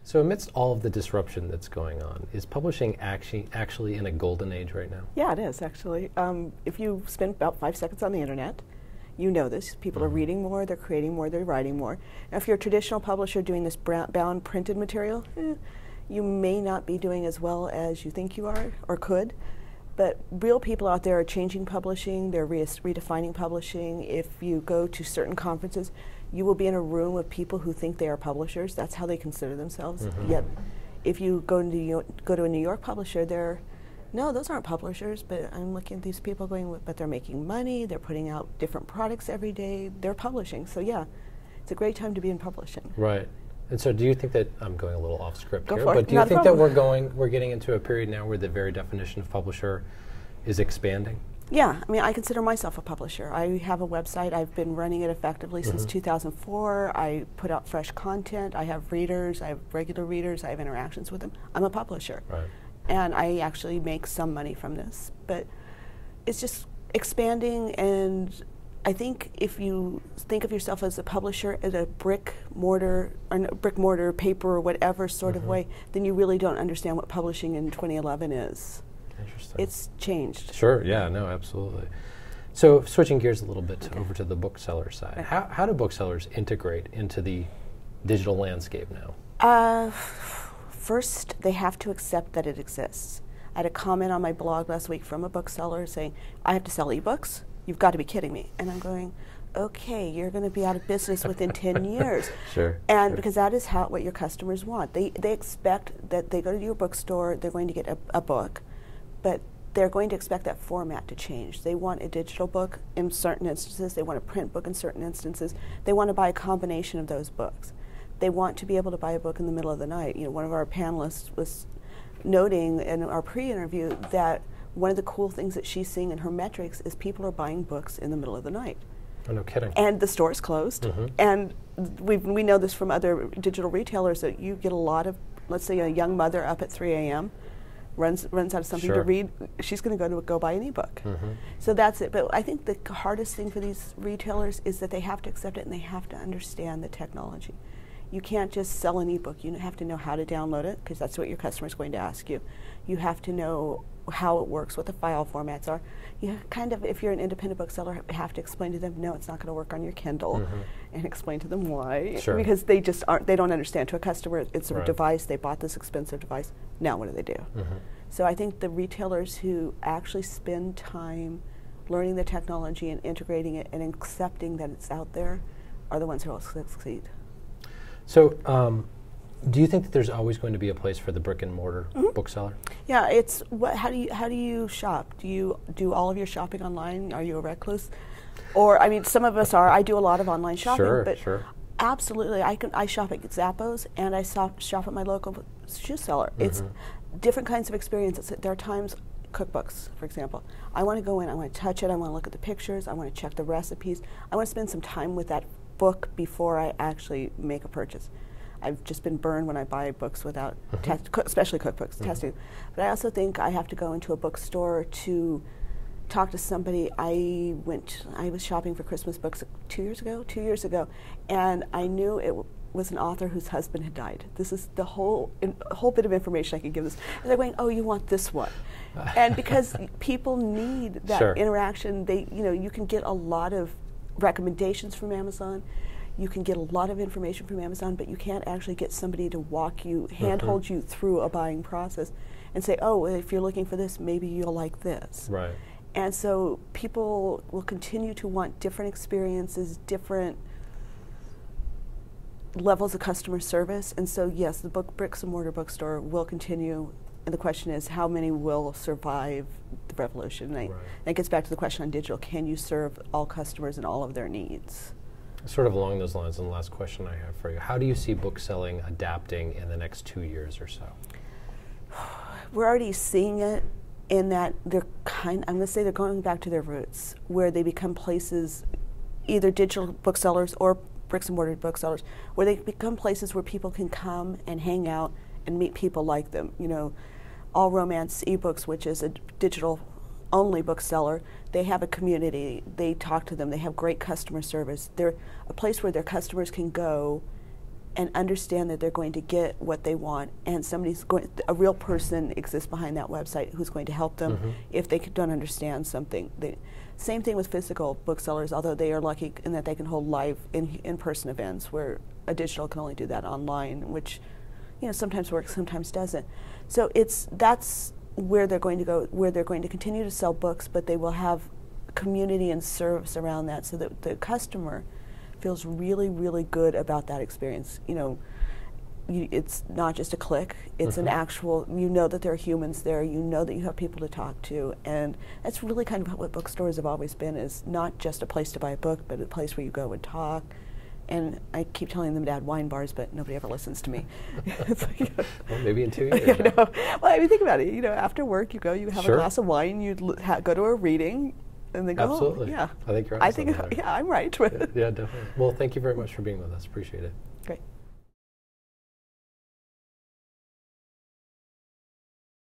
So amidst all of the disruption that's going on, is publishing actually in a golden age right now? Yeah, it is actually. If you spend about 5 seconds on the internet, you know this. People are reading more, they're creating more, they're writing more. Now, if you're a traditional publisher doing this bound printed material, you may not be doing as well as you think you are or could. But real people out there are changing publishing, they're redefining publishing. If you go to certain conferences, you will be in a room with people who think they are publishers. That's how they consider themselves. Yet, if you go to a New York publisher, no, those aren't publishers, but I'm looking at these people going, but they're making money, they're putting out different products every day, they're publishing. So yeah, it's a great time to be in publishing. Right. And so do you think that, I'm going a little off script here, for but it. do you Not a think that problem. we're getting into a period now where the very definition of publisher is expanding? Yeah, I mean, I consider myself a publisher. I have a website. I've been running it effectively since 2004. I put out fresh content. I have readers. I have regular readers. I have interactions with them. I'm a publisher. Right. And I actually make some money from this. But it's just expanding, and I think if you think of yourself as a publisher at a brick mortar, paper, or whatever sort of way, then you really don't understand what publishing in 2011 is. Interesting. It's changed. Sure, yeah, no, absolutely. So switching gears a little bit over to the bookseller side, how do booksellers integrate into the digital landscape now? First, they have to accept that it exists. I had a comment on my blog last week from a bookseller saying, I have to sell ebooks? You've got to be kidding me. And I'm going, okay, you're going to be out of business within 10 years. Sure. And because that is what your customers want. They expect that they go to your bookstore, they're going to get a book, but they're going to expect that format to change. They want a digital book in certain instances. They want a print book in certain instances. They want to buy a combination of those books. They want to be able to buy a book in the middle of the night. You know, one of our panelists was noting in our pre-interview that one of the cool things that she's seeing in her metrics is people are buying books in the middle of the night. Oh, no kidding. And the store's closed. And we know this from other digital retailers that you get a lot of, let's say a young mother up at 3 a.m., runs out of something to read, she's going to go buy an ebook. So that's it. But I think the hardest thing for these retailers is that they have to accept it and they have to understand the technology. You can't just sell an ebook. You have to know how to download it, because that's what your customer is going to ask you. You have to know how it works, what the file formats are. You kind of, if you're an independent bookseller, have to explain to them, no, it's not going to work on your Kindle, and explain to them why. Because they just aren't, they don't understand. To a customer, it's a device, they bought this expensive device, now what do? So I think the retailers who actually spend time learning the technology and integrating it and accepting that it's out there are the ones who will succeed. So do you think that there's always going to be a place for the brick and mortar bookseller? Yeah, it's how do you shop? Do you do all of your shopping online? Are you a recluse? Or I mean, some of us are. I do a lot of online shopping, but absolutely, I shop at Zappos and I shop at my local shoe seller. It's different kinds of experiences. There are times, cookbooks, for example. I want to go in, I want to touch it, I want to look at the pictures, I want to check the recipes. I want to spend some time with that book before I actually make a purchase. I've just been burned when I buy books without, especially cookbooks, testing. But I also think I have to go into a bookstore to talk to somebody. I was shopping for Christmas books 2 years ago, and I knew it was an author whose husband had died. This is the whole bit of information I could give this. And they're going, oh, you want this one. And because people need that interaction, you can get a lot of recommendations from Amazon. You can get a lot of information from Amazon, but you can't actually get somebody to walk you, handhold you through a buying process and say, oh, if you're looking for this, maybe you'll like this. Right. And so people will continue to want different experiences, different levels of customer service. And so, yes, the bricks and mortar bookstore will continue. And the question is, how many will survive the revolution? And that gets back to the question on digital. Can you serve all customers and all of their needs? Sort of along those lines, and the last question I have for you, how do you see bookselling adapting in the next 2 years or so? We're already seeing it in that I'm going to say they're going back to their roots, where they become places, either digital booksellers or bricks and mortar booksellers, where they become places where people can come and hang out and meet people like them. You know, All Romance eBooks, which is a digital only bookseller, they have a community, they talk to them, they have great customer service. They're a place where their customers can go and understand that they're going to get what they want, and a real person exists behind that website who's going to help them if they don't understand something. Same thing with physical booksellers, although they are lucky in that they can hold live in-person events, where a digital can only do that online, which sometimes works, sometimes doesn't. So that's where they're going to go, where they're going to continue to sell books, but they will have community and service around that, so that the customer feels really, really good about that experience. It's not just a click, it's an actual, that there are humans there, that you have people to talk to, and that's really kind of what bookstores have always been, is not just a place to buy a book, but a place where you go and talk. And I keep telling them to add wine bars, but nobody ever listens to me. Well, maybe in 2 years. Well, I mean, think about it. After work, you have a glass of wine, you go to a reading, and they go, absolutely. Yeah. I think you're right. Yeah, I'm right. Yeah, definitely. Well, thank you very much for being with us. Appreciate it. Great.